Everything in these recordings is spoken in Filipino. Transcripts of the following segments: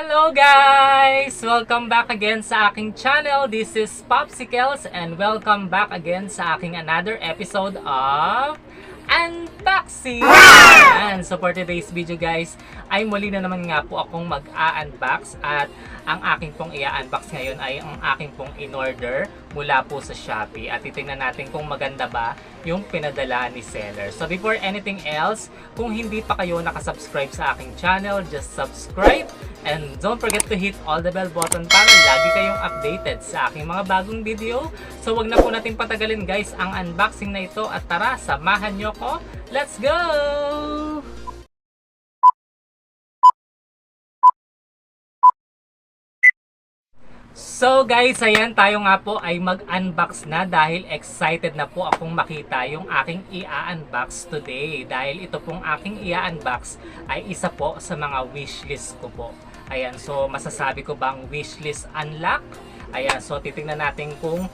Hello guys! Welcome back again sa aking channel. This is Popsicles and welcome back again sa aking another episode of unboxing! Ayan. So for today's video guys, ay muli na naman nga po akong mag-a-unbox at ang aking pong i-unbox ngayon ay ang aking pong in-order mula po sa Shopee at titingnan natin kung maganda ba yung pinadala ni seller. So before anything else, kung hindi pa kayo nakasubscribe sa aking channel, just subscribe and don't forget to hit all the bell button para lagi kayong updated sa aking mga bagong video. So wag na po nating patagalin guys ang unboxing na ito at tara, samahan nyo ko. Let's go! So guys, ayan tayo nga po ay mag-unbox na dahil excited na po akong makita yung aking i-unbox today. Dahil ito pong aking i-unbox ay isa po sa mga wishlist ko po. Ayan, so masasabi ko bang wishlist unlock? Ayan, so titingnan natin kung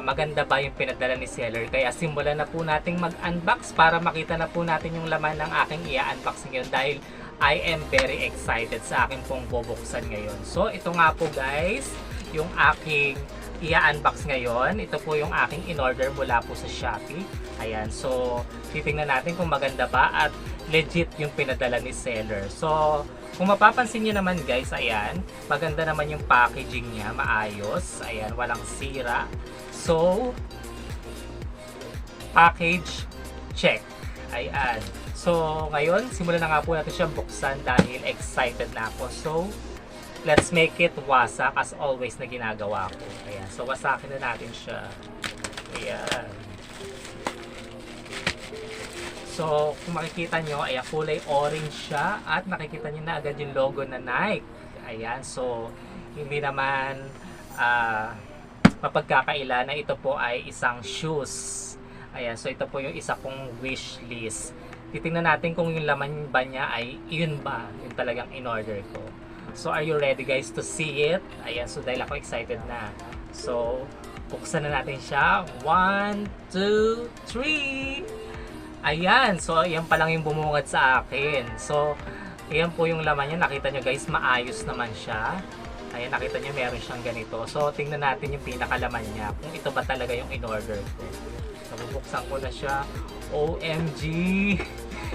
maganda ba yung pinadala ni seller. Kaya simulan na po nating mag-unbox para makita na po natin yung laman ng aking i-unbox ngayon dahil I am very excited sa aking pong bubuksan ngayon. So ito nga po guys, yung aking i-unbox ngayon. Ito po yung aking in-order mula po sa Shopee. Ayan, so titingnan natin kung maganda ba at legit yung pinadala ni seller. So kung mapapansin nyo naman guys, ayan, maganda naman yung packaging niya, maayos. Ayan, walang sira. So package check. Ayan. So, ngayon, simulan na nga po natin siyang buksan dahil excited na ako. So, let's make it wasak as always na ginagawa ko. Ayan. So, wasakin na natin siya. Ayan. So, kung makikita nyo, ayan, kulay orange siya at nakikita nyo na agad yung logo na Nike. Ayan. So, hindi naman mapagkakaila na ito po ay isang shoes. Ayan. So, ito po yung isa kong wish list. Titingnan natin kung yung laman ba niya ay yun ba yung talagang in-order ko. So are you ready guys to see it? Ayan, so dahil ako excited na. So buksan na natin siya. 1, 2, 3. Ayan, so ayan pa lang yung bumungad sa akin. So ayan po yung laman niya. Nakita nyo guys, maayos naman siya. Ayan, nakita nyo meron siyang ganito. So tingnan natin yung pinakalaman niya. Kung ito ba talaga yung in-order ko. So bubuksan ko na siya. OMG!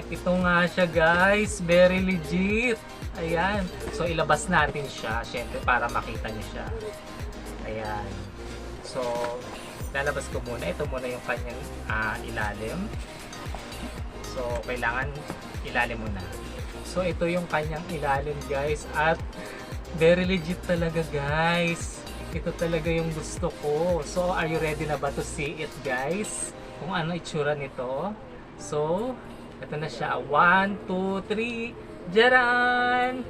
Ito nga siya guys, very legit. Ayan. So ilabas natin siya, syempre para makita niyo siya. Ayan. So lalabas ko muna. Ito muna yung kanyang ilalim. So kailangan ilalim muna. So ito yung kanyang ilalim guys at very legit talaga guys. Ito talaga yung gusto ko. So are you ready na ba to see it guys? Kung ano itsura nito. So, ito na siya. 1, 2, 3. Jaran!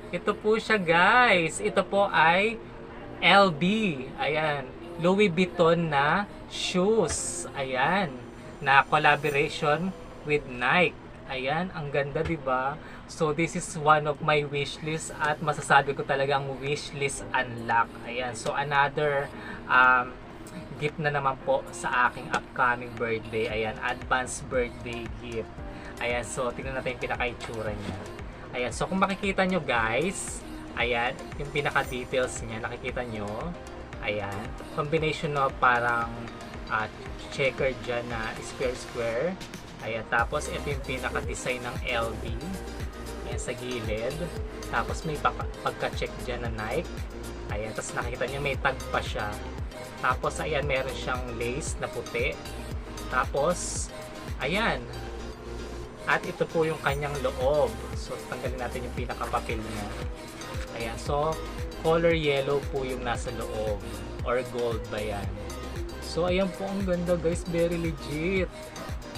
Ito po siya guys. Ito po ay LB. Ayan. Louis Vuitton na shoes. Ayan. Na collaboration with Nike. Ayan. Ang ganda diba? So, this is one of my wish list at masasabi ko talagang wish list unlock. Ayan. So, another gift na naman po sa aking upcoming birthday. Ayan, advance birthday gift. Ayan, so tingnan natin yung pinaka-itsura niya. Ayan, so kung makikita nyo guys, ayan, yung pinaka-details niya, nakikita nyo. Ayan, combination of parang checker dyan na square. Ayan, tapos ito yung pinaka-design ng LB. Ayan, sa gilid. Tapos may pagka-check dyan na Nike. Ayan, tapos nakikita nyo may tag pa siya. Tapos ayan, meron siyang lace na puti. Tapos ayan. At ito po yung kanyang loob. So tanggalin natin yung pinaka-papel niya. Ayan, so color yellow po yung nasa loob or gold ba yan. So ayan po, ang ganda guys, very legit.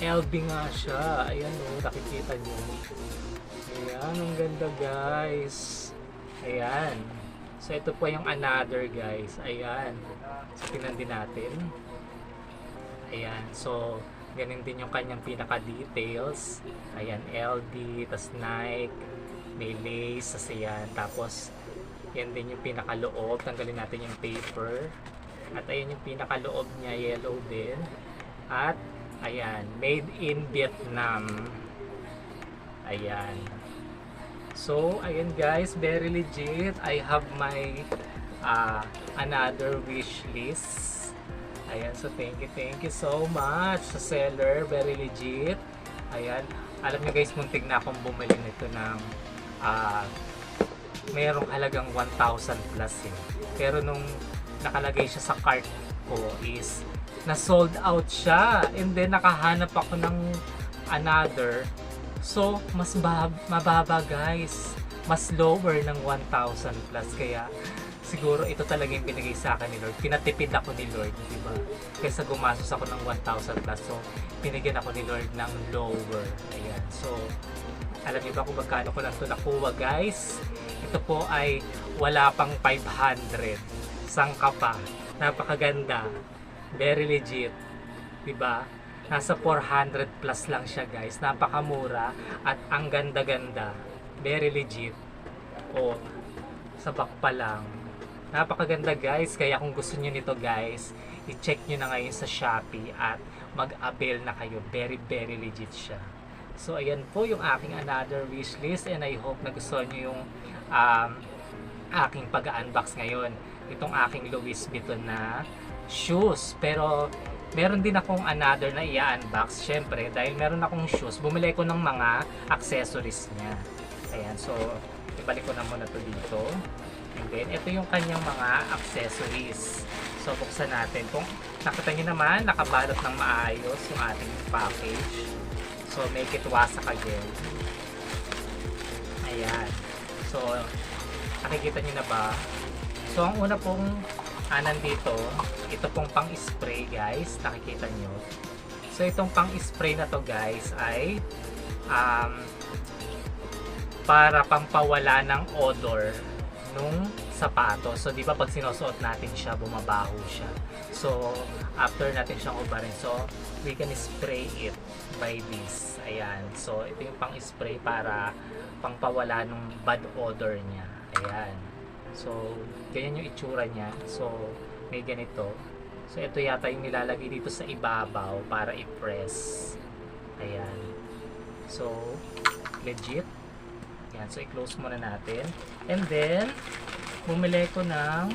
LB nga siya. Ayan o, nakikita nyo. Ayan, ang ganda guys. Ayan. So ito po yung another guys. Ayan. So tingnan din natin. Ayan. So ganun din yung kanyang pinaka-details. Ayan, LD, tas Nike, may lace, tas ayan. Tapos yan din yung pinaka-loob. Tanggalin natin yung paper. At ayan yung pinaka-loob niya, yellow din. At ayan, made in Vietnam. Ayan. So, ayan guys, very legit. I have my another wish list. Ayan, so thank you so much sa seller. Very legit. Ayan, alam nyo guys, muntik na akong bumili nito ng mayroong halagang 1,000 plus eh. Pero nung nakalagay siya sa cart ko is na sold out siya, and then nakahanap ako ng another. So, mas mababa guys. Mas lower ng 1,000 plus. Kaya, siguro ito talaga yung binigay sa akin ni Lord. Pinatipid ako ni Lord, di ba? Kaysa gumastos ako ng 1,000 plus. So, binigyan ako ni Lord ng lower. Ayan. So, alam niyo ba kung magkano ko lang ito nakuha guys? Ito po ay wala pang 500. Sangka pa. Napakaganda. Very legit. Diba? Nasa 400 plus lang siya guys. Napakamura. At ang ganda-ganda. Very legit. O, sa back pa lang. Napakaganda guys. Kaya kung gusto niyo nito guys, i-check nyo na ngayon sa Shopee at mag-avail na kayo. Very, very legit siya. So, ayan po yung aking another wish list, and I hope na gusto nyo yung aking pag-unbox ngayon. Itong aking Louis Vuitton na shoes. Pero, meron din akong another na i-unbox. Syempre, dahil meron akong shoes, bumili ko ng mga accessories niya. Ayan, so, ibalik ko na muna to dito. And then, ito yung kanyang mga accessories. So, buksan natin. Kung nakita nyo naman, nakabalot ng maayos yung ating package. So, make it wasak again. Ayan. So, nakikita nyo na ba? So, ang una pong nandito, ito pong pang-spray guys. Nakikita nyo. So, itong pang-spray na to guys ay para pampawala ng odor nung sapatos. So, di ba pag sinusuot natin siya, bumabaho siya. So, after natin siyang ubarin, so, we can spray it by this. Ayan. So, ito yung pang-spray para pangpawala ng bad odor niya. Ayan. So, ganyan yung itsura niya. So, may ganito. So, ito yata yung nilalagay dito sa ibabaw para i-press. Ayan. So, legit. Ayan. So, i-close muna natin. And then, bumili ko ng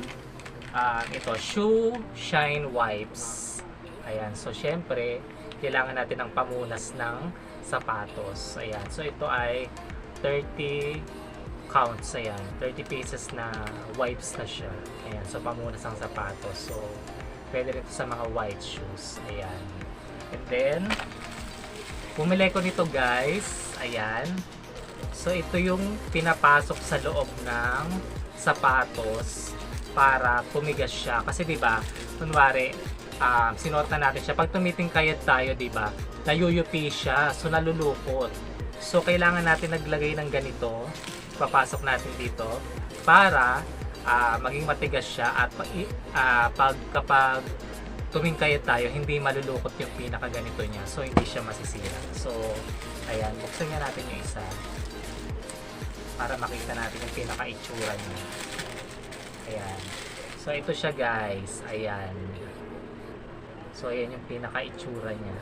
ito, shoe shine wipes. Ayan. So, syempre, kailangan natin ng pamunas ng sapatos. Ayan. So, ito ay 30 counts. Ayan. 30 pieces na wipes na siya. Ayan. So, pamunas ng sapatos. So, pwede rin sa mga white shoes. Ayan. And then, bumili ko nito guys. Ayan. So, ito yung pinapasok sa loob ng sapatos para tumigas siya. Kasi, diba, kunwari, sinuot na natin siya. Pag tumitingkayad tayo, diba, nayuyupi siya. So, nalulukot. So, kailangan natin naglagay ng ganito. Papasok natin dito para maging matigas siya at kapag tumingkayad tayo, hindi malulukot yung pinakaganito niya. So, hindi siya masisira. So, ayan. Buksan nga natin yung isa para makita natin yung pinaka-itsura niya. Ayan. So, ito siya guys. Ayan. So, ayan yung pinaka-itsura niya.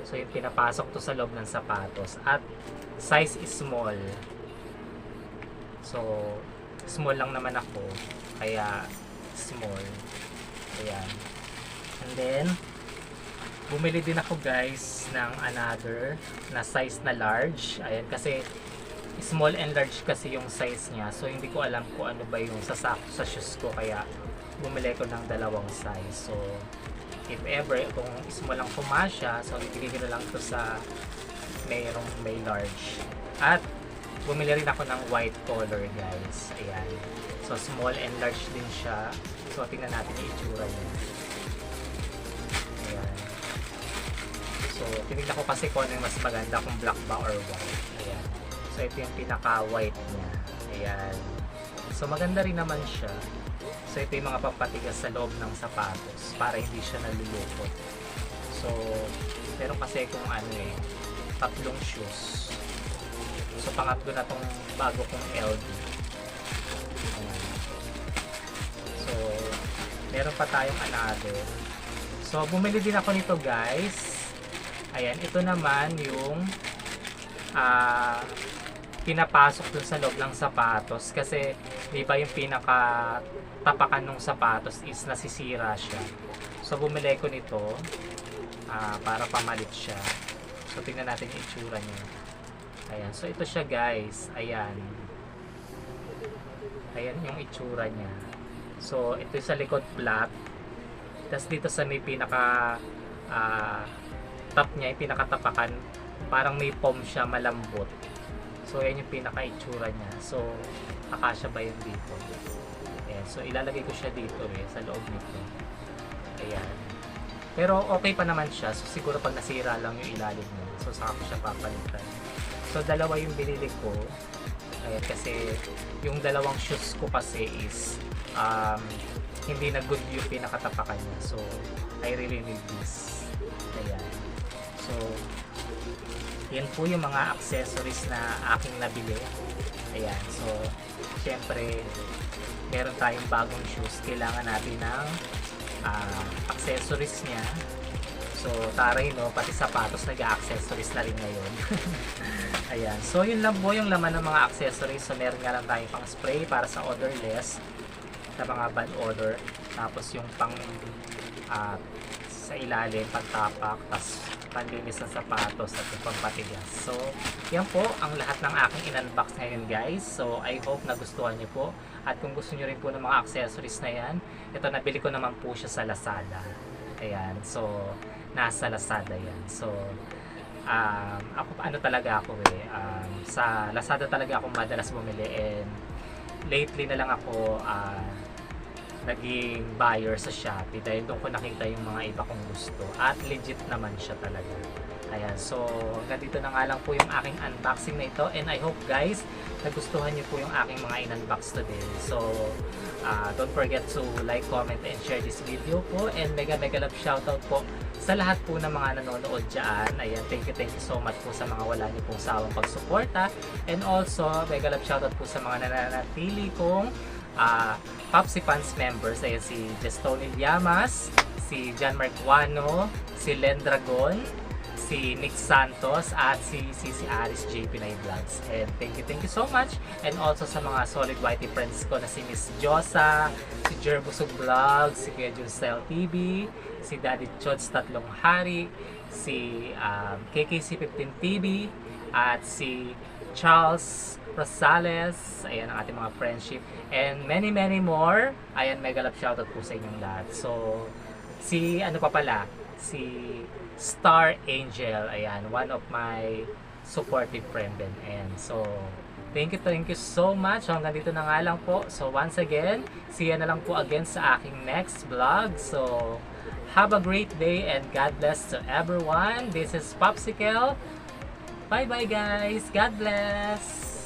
So, yung pinapasok to sa loob ng sapatos. At, size is small. So, small lang naman ako. Kaya, small. Ayan. And then, bumili din ako guys ng another na size na large. Ayan, kasi small and large kasi yung size niya. So, hindi ko alam kung ano ba yung sasakto sa shoes ko. Kaya, bumili ko ng dalawang size. So, if ever, kung small lang pumasya, so, ibigay ko na lang to sa may large. At, bumili rin ako ng white color guys. Ayan. So, small and large din siya. So, tingnan natin yung itsura niya. Ayan. So, tinignan ko kasi kung ano yung mas maganda, kung black ba or white. Ayan. So, ito yung pinaka-white niya. Ayan. So, maganda rin naman siya. So, ito yung mga pampatigas sa loob ng sapatos para hindi siya nalulukot. So, pero kasi kung ano tatlong shoes. So, pangatlo na tong bago kong LD. Ayan. So, meron pa tayong another. So, bumili din ako nito guys. Ayan, ito naman yung pinapasok dun sa loob ng sapatos kasi di ba yung pinaka tapakan ng sapatos is nasisira siya. So bumili ko nito para pamalit siya. So tingnan natin yung itsura niya. Ayan, so ito siya guys. Ayan. Ayan yung itsura niya. So ito sa likod flat. Tapos dito sa may pinaka top niya, yung pinakatapakan, parang may foam siya, malambot. So yan yung pinaka itsura niya. So akasya ba yun dito? Ayan, so ilalagay ko siya dito sa loob nito. Ayan. Pero okay pa naman siya. So siguro pag nasira lang yung ilalim niya, so saka ko siya papalitan. So dalawa yung binili ko. Ayan, kasi yung dalawang shoes ko kasi is hindi na good yung pinakatapakan niya. So I really need this. Ayan. So yan po yung mga accessories na aking nabili. Ayan. So syempre meron tayong bagong shoes. Kailangan natin ng accessories niya. So taray no, pati sapatos nag-accessories na rin ngayon. Ayan. So yun lang po yung laman ng mga accessories. So meron nga lang tayong pang spray para sa odorless sa mga bad odor. Tapos yung pang sa ilalim, pagtapak, tas panlinis ng sapatos at yung pampatigas. So yan po ang lahat ng aking in-unbox ngayon guys. So I hope nagustuhan niyo po. At kung gusto niyo rin po ng mga accessories na yan, ito nabili ko naman po siya sa Lazada. Ayan. So nasa Lazada yan. So ako talaga ako sa Lazada talaga ako madalas bumili, and lately na lang ako naging buyer sa Shopee dahil doon ko nakita yung mga iba kong gusto at legit naman siya talaga. Ayan, so hanggang dito na nga lang po yung aking unboxing na ito, and I hope guys nagustuhan niyo po yung aking mga in-unbox today. So don't forget to like, comment, and share this video po, and mega love shoutout po sa lahat po ng mga nanonood dyan. Ayan, thank you so much po sa mga wala niyo pong sawang pagsuporta, and also mega love shoutout po sa mga nananatili kong Popsi Fans members. Ayan, si Jestoni Llamas, si John Marquano, si Len Dragon, si Nick Santos, at si Aris J. Pinay Vlogs. And thank you so much. And also sa mga solid whitey friends ko na si Miss Josa, si Jerbusog Vlogs, si Kuya Juncel TV, si Daddy Chods Tatlong Hari, si KKC15 TV, at si Charles Rosales. Ayan ang ating mga friendship, and many more. Ayan, mega love shoutout po sa inyong lahat. So si si Star Angel, ayan, one of my supportive friend din. And so thank you so much. So hanggang dito na nga lang po. So once again, see you na lang po again sa aking next vlog. So have a great day and God bless to everyone. This is Popsicle. Bye bye guys. God bless.